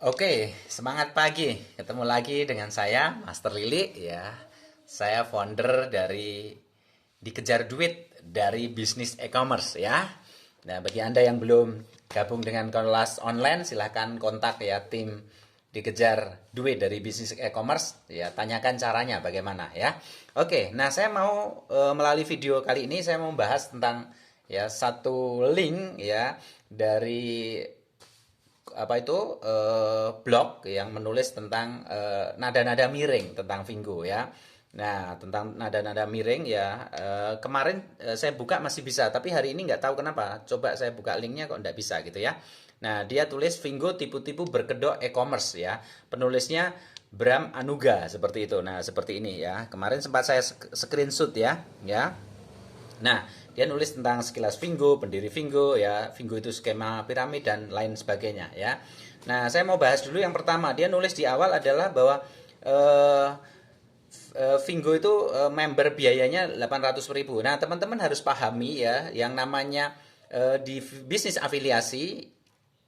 Oke, semangat pagi. Ketemu lagi dengan saya, Master Lili ya. Saya founder dari Dikejar Duit dari bisnis e-commerce ya. Nah, bagi Anda yang belum gabung dengan kelas online, silahkan kontak ya tim Dikejar Duit dari bisnis e-commerce ya. Tanyakan caranya bagaimana ya. Oke, nah saya mau melalui video kali ini saya mau membahas tentang ya satu link ya dari apa itu blog yang menulis tentang nada-nada miring tentang Vingo ya. Nah, tentang nada-nada miring ya, kemarin saya buka masih bisa, tapi hari ini nggak tahu kenapa. Coba saya buka linknya kok nggak bisa gitu ya. Nah, dia tulis Vingo tipu-tipu berkedok e-commerce ya. Penulisnya Bram Anuga seperti itu. Nah, seperti ini ya. Kemarin sempat saya screenshot ya. Nah, dia nulis tentang sekilas Vingo, pendiri Vingo ya, Vingo itu skema piramid dan lain sebagainya ya. Nah, saya mau bahas dulu yang pertama. Dia nulis di awal adalah bahwa eh, Vingo itu member biayanya 800.000. Nah, teman-teman harus pahami ya, yang namanya di bisnis afiliasi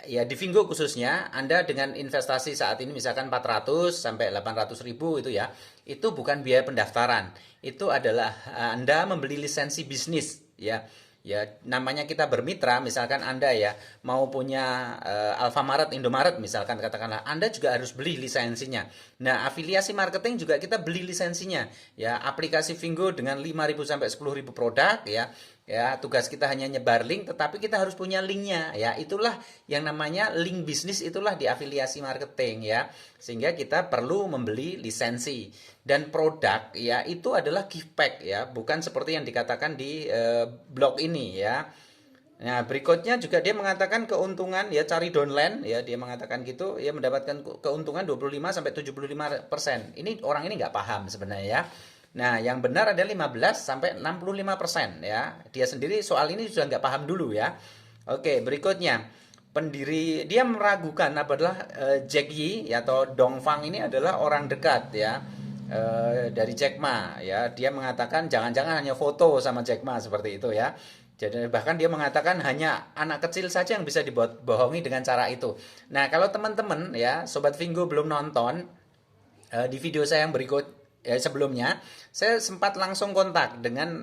ya di Vingo khususnya, Anda dengan investasi saat ini misalkan 400 sampai 800 ribu itu ya, itu bukan biaya pendaftaran. Itu adalah Anda membeli lisensi bisnis ya. Ya, namanya kita bermitra, misalkan Anda ya mau punya Alfamaret, Indomaret misalkan katakanlah, Anda juga harus beli lisensinya. Nah, afiliasi marketing juga kita beli lisensinya. Ya, aplikasi Vingo dengan 5.000 sampai 10.000 produk ya. Ya, tugas kita hanya nyebar link, tetapi kita harus punya linknya. Ya, itulah yang namanya link bisnis, itulah di afiliasi marketing ya. Sehingga kita perlu membeli lisensi. Dan produk ya itu adalah gift pack ya, bukan seperti yang dikatakan di blog ini ya. Nah, berikutnya juga dia mengatakan keuntungan ya, cari downline ya, dia mengatakan gitu ya, mendapatkan keuntungan 25 sampai 75%. Ini orang ini nggak paham sebenarnya ya. Nah, yang benar ada 15 sampai 65% ya. Dia sendiri soal ini sudah nggak paham dulu ya. Oke, berikutnya pendiri dia meragukan adalah Jack Yi atau Dong Fang ini adalah orang dekat ya, dari Jack Ma ya. Dia mengatakan jangan-jangan hanya foto sama Jack Ma seperti itu ya. Jadi bahkan dia mengatakan hanya anak kecil saja yang bisa dibohongi dengan cara itu. Nah, kalau teman-teman ya, Sobat Vingo belum nonton di video saya yang berikut sebelumnya, saya sempat langsung kontak dengan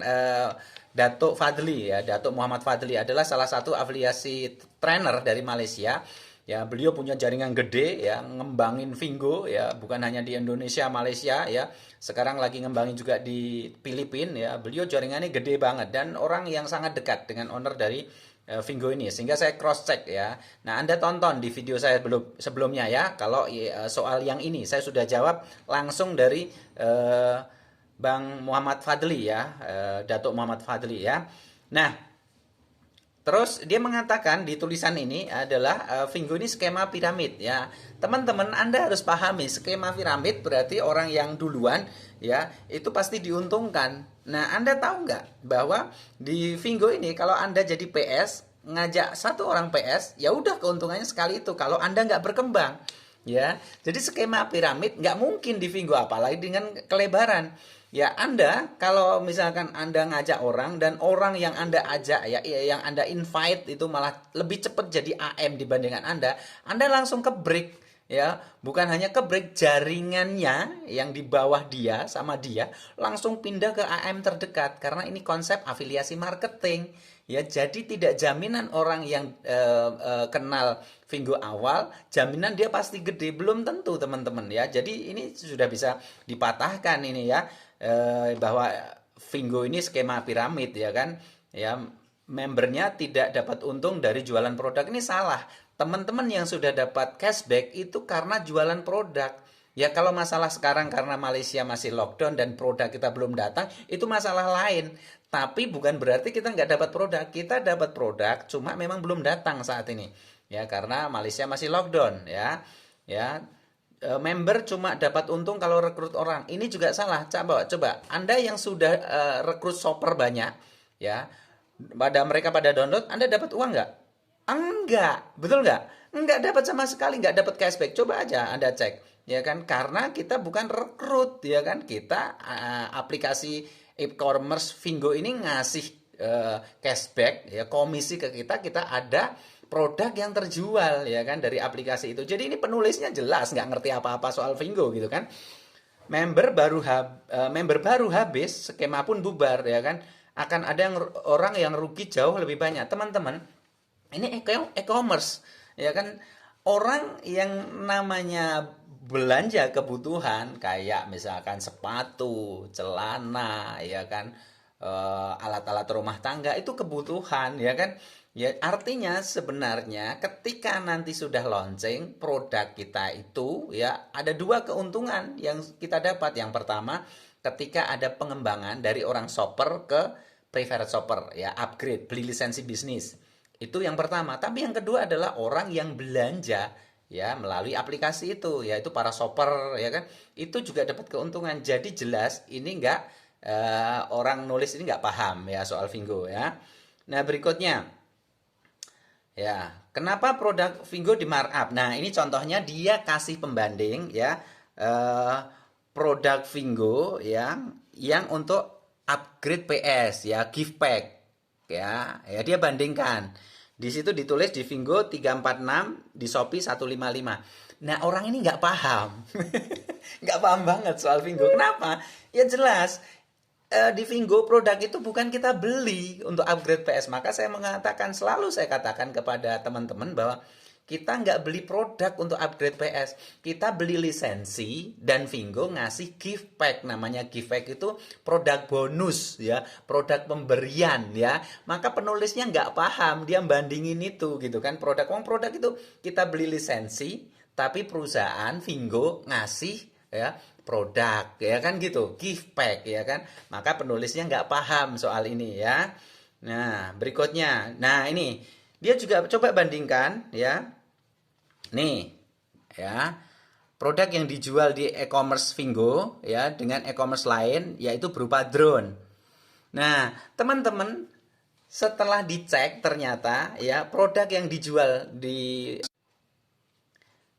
Datuk Fadli ya. Datuk Muhammad Fadli adalah salah satu afiliasi trainer dari Malaysia. Ya, beliau punya jaringan gede ya, ngembangin Vingo ya, bukan hanya di Indonesia, Malaysia ya. Sekarang lagi ngembangin juga di Filipina ya. Beliau jaringannya gede banget dan orang yang sangat dekat dengan owner dari Vingo ini, sehingga saya cross check ya. Nah, Anda tonton di video saya sebelumnya ya. Kalau soal yang ini saya sudah jawab langsung dari Bang Muhammad Fadli ya, Datuk Muhammad Fadli ya. Nah, terus dia mengatakan di tulisan ini adalah Vingo ini skema piramid ya. Teman-teman, Anda harus pahami skema piramid berarti orang yang duluan ya itu pasti diuntungkan. Nah, Anda tahu nggak bahwa di Vingo ini kalau Anda jadi PS, ngajak satu orang PS, ya udah keuntungannya sekali itu kalau Anda nggak berkembang. Ya, jadi skema piramid nggak mungkin di Vingo, apalagi dengan kelebaran. Ya, Anda kalau misalkan Anda ngajak orang dan orang yang Anda ajak ya, yang Anda invite itu malah lebih cepat jadi AM dibandingkan Anda langsung ke break ya. Bukan hanya ke break, jaringannya yang di bawah dia sama dia langsung pindah ke AM terdekat, karena ini konsep afiliasi marketing. Ya, jadi tidak jaminan orang yang kenal Vingo awal, jaminan dia pasti gede, belum tentu teman-teman ya. Jadi ini sudah bisa dipatahkan ini ya, bahwa Vingo ini skema piramid ya kan ya, membernya tidak dapat untung dari jualan produk, ini salah. Teman-teman yang sudah dapat cashback itu karena jualan produk ya. Kalau masalah sekarang karena Malaysia masih lockdown dan produk kita belum datang, itu masalah lain. Tapi bukan berarti kita nggak dapat produk, kita dapat produk cuma memang belum datang saat ini ya, karena Malaysia masih lockdown ya. Ya, member cuma dapat untung kalau rekrut orang. Ini juga salah. Coba Anda yang sudah rekrut shopper banyak ya, mereka pada download, Anda dapat uang nggak? Enggak, betul nggak? Enggak dapat sama sekali, nggak dapat cashback. Coba aja Anda cek, ya kan? Karena kita bukan rekrut, ya kan? Kita aplikasi e-commerce Vingo ini ngasih cashback, ya komisi ke kita, kita ada produk yang terjual ya kan dari aplikasi itu. Jadi ini penulisnya jelas nggak ngerti apa-apa soal Vingo gitu kan. Member baru habis, skema pun bubar ya kan. Akan ada orang yang rugi jauh lebih banyak. Teman-teman, ini e-commerce ya kan, orang yang namanya belanja kebutuhan kayak misalkan sepatu, celana ya kan, alat-alat rumah tangga itu kebutuhan ya kan. Ya artinya sebenarnya ketika nanti sudah launching produk kita itu ya ada dua keuntungan yang kita dapat. Yang pertama, ketika ada pengembangan dari orang shopper ke preferred shopper ya, upgrade, beli lisensi bisnis. Itu yang pertama. Tapi yang kedua adalah orang yang belanja ya melalui aplikasi itu, yaitu para shopper ya kan. Itu juga dapat keuntungan. Jadi jelas ini enggak orang nulis ini nggak paham ya soal Vingo ya. Nah berikutnya ya, kenapa produk Vingo di markup? Nah, ini contohnya dia kasih pembanding ya, eh, produk Vingo yang untuk upgrade PS ya, gift pack ya. Ya dia bandingkan. Di situ ditulis di Vingo 346, di Shopee 155. Nah, orang ini nggak paham. Nggak paham banget soal Vingo. Kenapa? Ya jelas di Vingo produk itu bukan kita beli untuk upgrade PS. Maka saya mengatakan, selalu saya katakan kepada teman-teman bahwa kita nggak beli produk untuk upgrade PS. Kita beli lisensi dan Vingo ngasih gift pack. Namanya gift pack itu produk bonus ya, produk pemberian ya. Maka penulisnya nggak paham, dia bandingin itu gitu kan. Produk itu kita beli lisensi, tapi perusahaan Vingo ngasih ya produk ya kan gitu, gift pack ya kan. Maka penulisnya nggak paham soal ini ya. Nah berikutnya, nah ini dia juga coba bandingkan ya, nih ya, produk yang dijual di e-commerce Vingo ya dengan e-commerce lain yaitu berupa drone. Nah teman-teman, setelah dicek ternyata ya produk yang dijual di,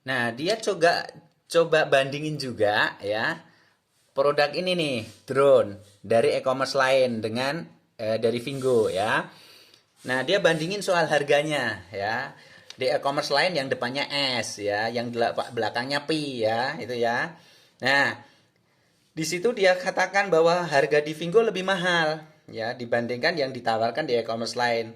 nah dia coba bandingin juga ya produk ini nih, drone dari e-commerce lain dengan dari Vingo ya. Nah, dia bandingin soal harganya ya. Di e-commerce lain yang depannya S ya, yang belakangnya P ya, itu ya. Nah, di situ dia katakan bahwa harga di Vingo lebih mahal ya dibandingkan yang ditawarkan di e-commerce lain.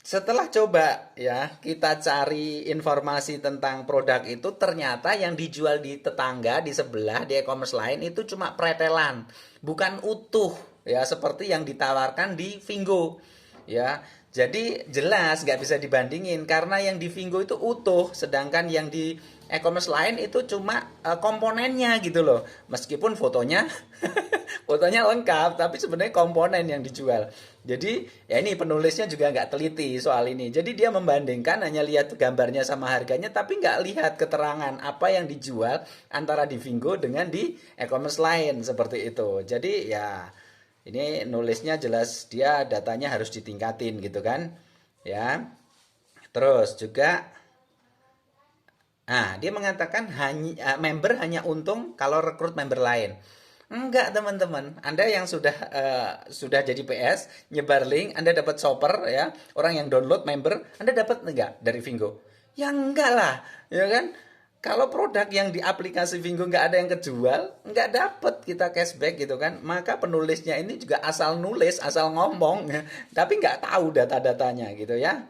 Setelah coba ya kita cari informasi tentang produk itu, ternyata yang dijual di tetangga di sebelah di e-commerce lain itu cuma pretelan, bukan utuh ya seperti yang ditawarkan di Vingo ya. Jadi jelas nggak bisa dibandingin karena yang di Vingo itu utuh, sedangkan yang di e-commerce lain itu cuma komponennya gitu loh. Meskipun fotonya fotonya lengkap, tapi sebenarnya komponen yang dijual. Jadi ya ini penulisnya juga nggak teliti soal ini. Jadi dia membandingkan, hanya lihat gambarnya sama harganya, tapi nggak lihat keterangan apa yang dijual antara di Vingo dengan di e-commerce lain seperti itu. Jadi ya ini nulisnya jelas dia datanya harus ditingkatin gitu kan ya. Terus juga nah dia mengatakan member hanya untung kalau rekrut member lain. Enggak teman-teman, Anda yang sudah jadi PS, nyebar link, Anda dapat shopper ya, orang yang download member, Anda dapat enggak dari Vingo? Ya enggak lah, ya kan? Kalau produk yang di aplikasi Vingo nggak ada yang kejual, nggak dapat kita cashback gitu kan. Maka penulisnya ini juga asal nulis, asal ngomong, tapi nggak tahu data-datanya gitu ya.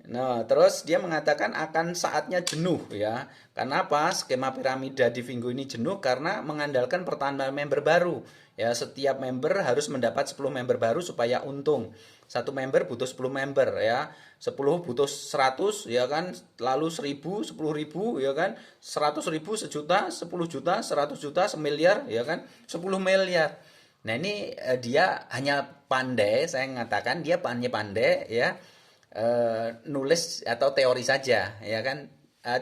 Nah, terus dia mengatakan akan saatnya jenuh ya. Kenapa? Skema piramida di Vingo ini jenuh karena mengandalkan pertambahan member baru. Ya, setiap member harus mendapat 10 member baru supaya untung. Satu member butuh 10 member ya. 10 butuh 100 ya kan. Lalu 1000, 10.000 ya kan. 100.000 sejuta, 10 juta, 100 juta, semiliar ya kan. 10 miliar. Nah, ini dia hanya pandai, saya mengatakan dia hanya pandai ya, nulis atau teori saja ya kan.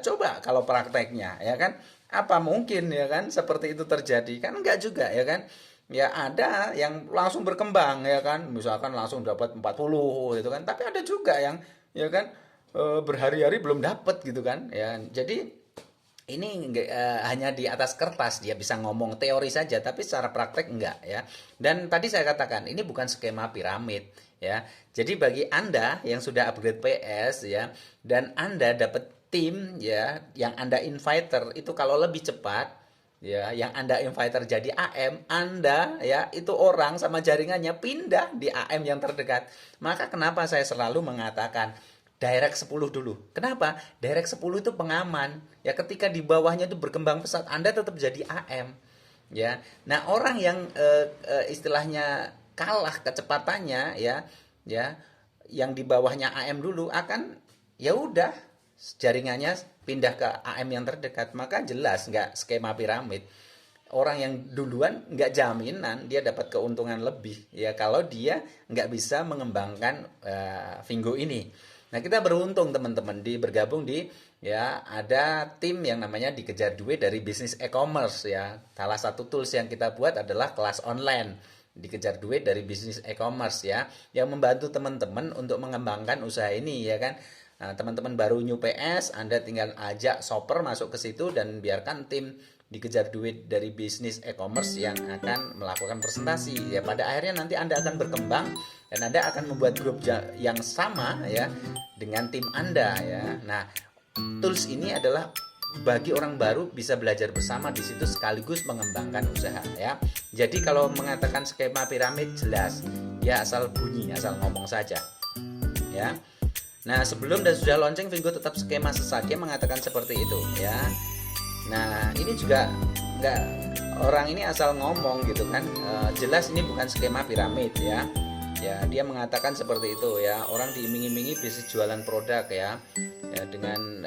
Coba kalau prakteknya ya kan, apa mungkin ya kan seperti itu terjadi? Kan enggak juga ya kan. Ya ada yang langsung berkembang ya kan, misalkan langsung dapat 40 gitu kan, tapi ada juga yang ya kan berhari-hari belum dapat gitu kan ya. Jadi ini hanya di atas kertas, dia bisa ngomong teori saja tapi secara praktek enggak ya. Dan tadi saya katakan ini bukan skema piramid ya. Jadi bagi Anda yang sudah upgrade PS ya dan Anda dapat tim ya yang Anda inviter itu kalau lebih cepat ya, yang Anda inviter jadi AM, Anda ya itu orang sama jaringannya pindah di AM yang terdekat. Maka kenapa saya selalu mengatakan Direct 10 dulu. Kenapa? Direct 10 itu pengaman. Ya ketika di bawahnya itu berkembang pesat, Anda tetap jadi AM. Ya. Nah, orang yang istilahnya kalah kecepatannya ya yang di bawahnya AM dulu akan ya udah jaringannya pindah ke AM yang terdekat. Maka jelas nggak skema piramid. Orang yang duluan nggak jaminan dia dapat keuntungan lebih ya kalau dia nggak bisa mengembangkan Vingo ini. Nah, kita beruntung teman-teman bergabung di ya ada tim yang namanya Dikejar Duit dari bisnis e-commerce ya. Salah satu tools yang kita buat adalah kelas online Dikejar Duit dari bisnis e-commerce ya, yang membantu teman-teman untuk mengembangkan usaha ini ya kan. Nah, teman-teman baru new PS, Anda tinggal ajak shopper masuk ke situ dan biarkan tim Dikejar Duit dari bisnis e-commerce yang akan melakukan presentasi ya. Pada akhirnya nanti Anda akan berkembang dan Anda akan membuat grup yang sama ya dengan tim Anda ya. Nah, tools ini adalah bagi orang baru bisa belajar bersama di situ sekaligus mengembangkan usaha ya. Jadi kalau mengatakan skema piramid jelas ya, asal bunyi, asal ngomong saja ya. Nah, sebelum dan sudah launching Vingo tetap skema sesat, dia mengatakan seperti itu ya. Nah, ini juga nggak, orang ini asal ngomong gitu kan. Jelas ini bukan skema piramid ya. Ya, dia mengatakan seperti itu ya. Orang diiming-imingi bisnis jualan produk ya. Ya dengan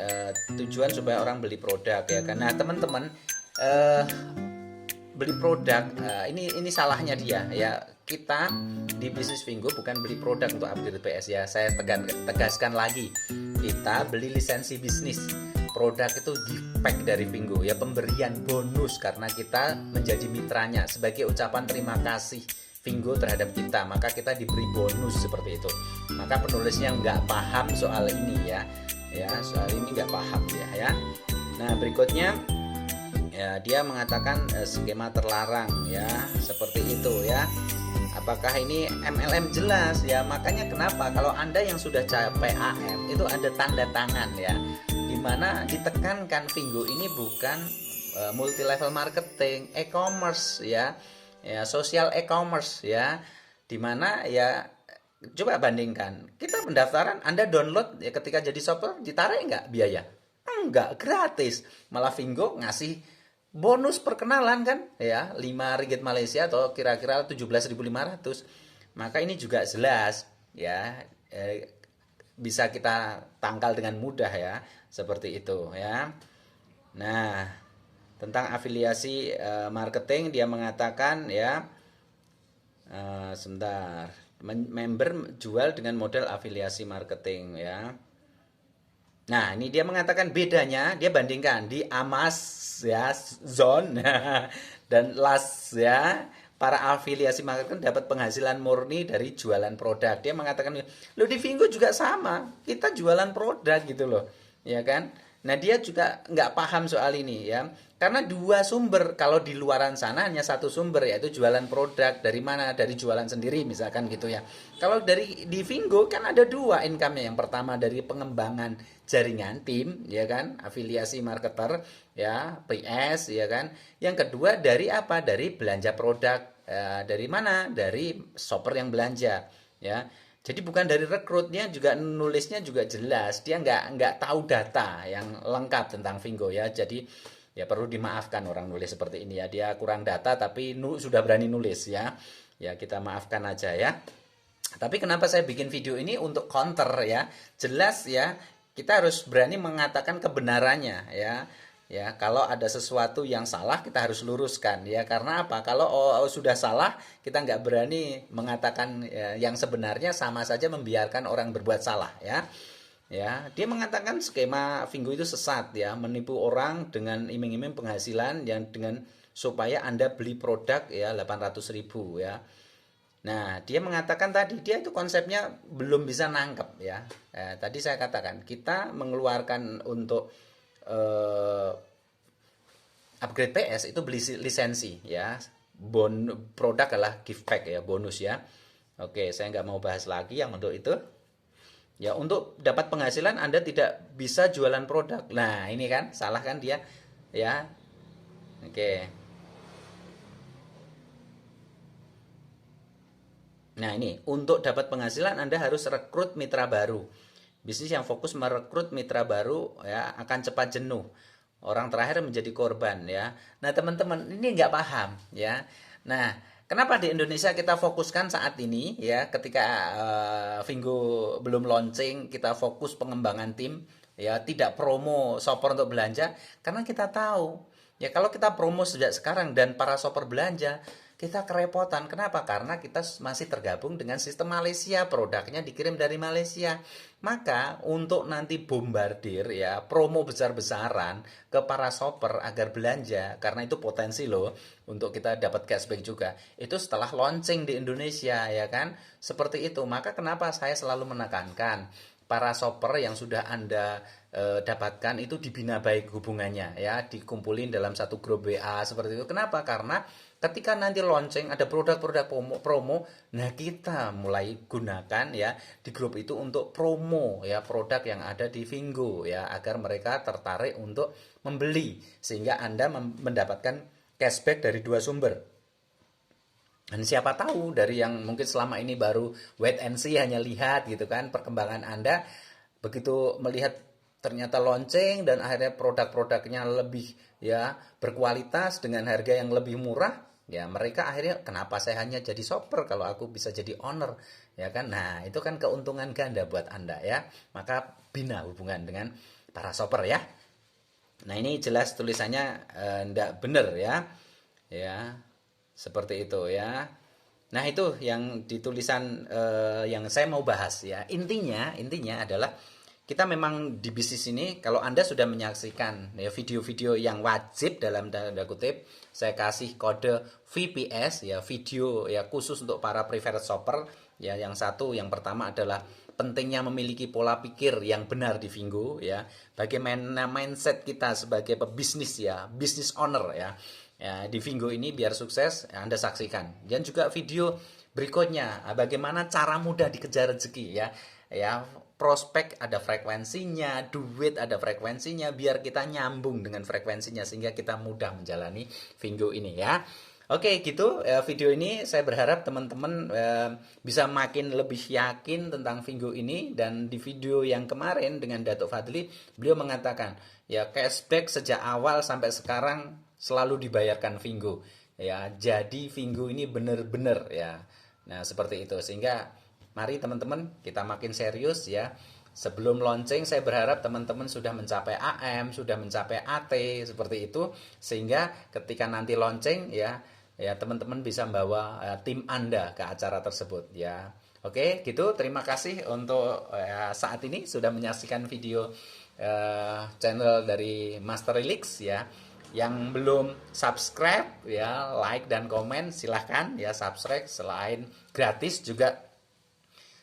tujuan supaya orang beli produk ya kan. Nah, teman-teman beli produk ini salahnya dia ya. Kita di bisnis Vingo bukan beli produk untuk upgrade PS ya. Saya tegaskan lagi. Kita beli lisensi bisnis. Produk itu gift pack dari Vingo ya, pemberian bonus karena kita menjadi mitranya sebagai ucapan terima kasih Vingo terhadap kita, maka kita diberi bonus seperti itu. Maka penulisnya nggak paham soal ini ya soal ini nggak paham ya. Nah, berikutnya ya dia mengatakan skema terlarang ya seperti itu ya. Apakah ini MLM? Jelas ya. Makanya kenapa kalau Anda yang sudah capai AM itu ada tanda tangan ya, dimana ditekankan Vingo ini bukan multi level marketing, e-commerce ya social e-commerce ya, dimana ya coba bandingkan, kita pendaftaran Anda download ya, ketika jadi shopper ditarik nggak biaya? Enggak, gratis. Malah Vingo ngasih bonus perkenalan kan ya, 5 ringgit Malaysia atau kira-kira 17.500. Maka ini juga jelas ya bisa kita tangkal dengan mudah ya, seperti itu ya. Nah, tentang afiliasi marketing dia mengatakan ya sebentar, member jual dengan model afiliasi marketing ya. Nah, ini dia mengatakan bedanya, dia bandingkan di Amas ya, Zone dan Las ya. Para afiliasi marketing dapat penghasilan murni dari jualan produk. Dia mengatakan, lo di Vingo juga sama, kita jualan produk gitu loh, ya kan? Nah, dia juga nggak paham soal ini ya. Karena dua sumber, kalau di luaran sana hanya satu sumber, yaitu jualan produk. Dari mana? Dari jualan sendiri misalkan gitu ya. Kalau di Vingo kan ada dua income-nya. Yang pertama dari pengembangan jaringan tim, ya kan, afiliasi marketer, ya, PS, ya kan. Yang kedua dari apa? Dari belanja produk. Dari mana? Dari shopper yang belanja, ya. Jadi bukan dari rekrutnya, juga nulisnya juga jelas. Dia nggak tahu data yang lengkap tentang Vingo ya. Jadi ya perlu dimaafkan orang nulis seperti ini ya. Dia kurang data tapi sudah berani nulis ya. Ya kita maafkan aja ya. Tapi kenapa saya bikin video ini untuk counter ya? Jelas ya, kita harus berani mengatakan kebenarannya ya. Ya, kalau ada sesuatu yang salah kita harus luruskan ya. Karena apa? Kalau sudah salah kita nggak berani mengatakan ya, yang sebenarnya, sama saja membiarkan orang berbuat salah ya. Ya, dia mengatakan skema Vingo itu sesat ya, menipu orang dengan iming-iming penghasilan yang dengan supaya Anda beli produk ya 800.000 ya. Nah, dia mengatakan tadi dia itu konsepnya belum bisa nangkep ya. Tadi saya katakan kita mengeluarkan untuk upgrade PS itu beli lisensi ya. Produk adalah gift pack ya, bonus ya. Oke, saya nggak mau bahas lagi yang untuk itu. Ya, untuk dapat penghasilan Anda tidak bisa jualan produk. Nah, ini kan salah kan dia ya. Oke. Nah, ini untuk dapat penghasilan Anda harus rekrut mitra baru. Bisnis yang fokus merekrut mitra baru ya akan cepat jenuh. Orang terakhir menjadi korban ya. Nah, teman-teman ini nggak paham ya. Nah, kenapa di Indonesia kita fokuskan saat ini ya ketika Vingo belum launching, kita fokus pengembangan tim ya, tidak promo shopper untuk belanja karena kita tahu ya kalau kita promo sejak sekarang dan para shopper belanja kita kerepotan. Kenapa? Karena kita masih tergabung dengan sistem Malaysia, produknya dikirim dari Malaysia. Maka untuk nanti bombardir ya promo besar-besaran ke para shopper agar belanja, karena itu potensi loh untuk kita dapat cashback juga. Itu setelah launching di Indonesia ya kan. Seperti itu. Maka kenapa saya selalu menekankan para shopper yang sudah Anda dapatkan itu dibina baik hubungannya ya, dikumpulin dalam satu grup WA seperti itu. Kenapa? Karena ketika nanti launching ada produk-produk promo, nah kita mulai gunakan ya di grup itu untuk promo ya produk yang ada di Vingo ya agar mereka tertarik untuk membeli sehingga Anda mendapatkan cashback dari dua sumber. Dan siapa tahu dari yang mungkin selama ini baru wait and see hanya lihat gitu kan perkembangan Anda, begitu melihat ternyata launching dan akhirnya produk-produknya lebih ya berkualitas dengan harga yang lebih murah, ya mereka akhirnya kenapa saya hanya jadi shopper kalau aku bisa jadi owner ya kan. Nah, itu kan keuntungan ganda buat Anda ya. Maka bina hubungan dengan para shopper ya. Nah, ini jelas tulisannya enggak benar ya. Ya. Seperti itu ya. Nah, itu yang di tulisan yang saya mau bahas ya. Intinya adalah kita memang di bisnis ini kalau Anda sudah menyaksikan ya video-video yang wajib dalam tanda kutip, saya kasih kode VPS ya, video ya khusus untuk para preferred shopper ya. Yang satu, yang pertama adalah pentingnya memiliki pola pikir yang benar di Vingo ya. Bagaimana mindset kita sebagai pebisnis ya, business owner ya. Ya, di Vingo ini biar sukses ya, Anda saksikan. Dan juga video berikutnya bagaimana cara mudah dikejar rezeki ya. Ya, prospek ada frekuensinya, duit ada frekuensinya, biar kita nyambung dengan frekuensinya sehingga kita mudah menjalani Vingo ini ya. Oke, gitu video ini saya berharap teman-teman bisa makin lebih yakin tentang Vingo ini. Dan di video yang kemarin dengan Datuk Fadli, beliau mengatakan ya cashback sejak awal sampai sekarang selalu dibayarkan Vingo ya. Jadi Vingo ini benar-benar ya. Nah, seperti itu sehingga mari teman-teman kita makin serius ya. Sebelum launching saya berharap teman-teman sudah mencapai AM, sudah mencapai AT seperti itu sehingga ketika nanti launching ya teman-teman bisa membawa tim Anda ke acara tersebut ya. Oke, gitu. Terima kasih untuk saat ini sudah menyaksikan video channel dari Master Relix ya. Yang belum subscribe ya, like dan komen silahkan ya subscribe, selain gratis juga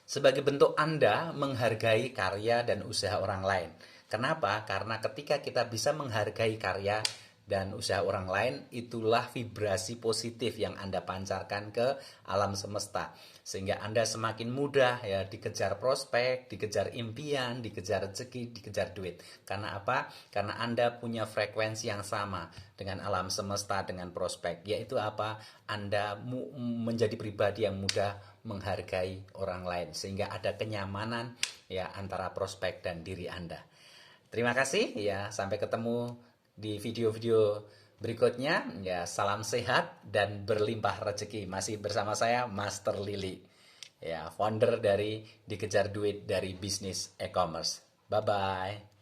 sebagai bentuk Anda menghargai karya dan usaha orang lain. Kenapa? Karena ketika kita bisa menghargai karya dan usaha orang lain, itulah vibrasi positif yang Anda pancarkan ke alam semesta. Sehingga Anda semakin mudah ya dikejar prospek, dikejar impian, dikejar rezeki, dikejar duit. Karena apa? Karena Anda punya frekuensi yang sama dengan alam semesta, dengan prospek. Yaitu apa? Anda menjadi pribadi yang mudah menghargai orang lain. Sehingga ada kenyamanan ya antara prospek dan diri Anda. Terima kasih ya, sampai ketemu di video-video berikutnya ya. Salam sehat dan berlimpah rezeki. Masih bersama saya Master Lili ya, founder dari Dikejar Duit dari bisnis e-commerce. Bye bye.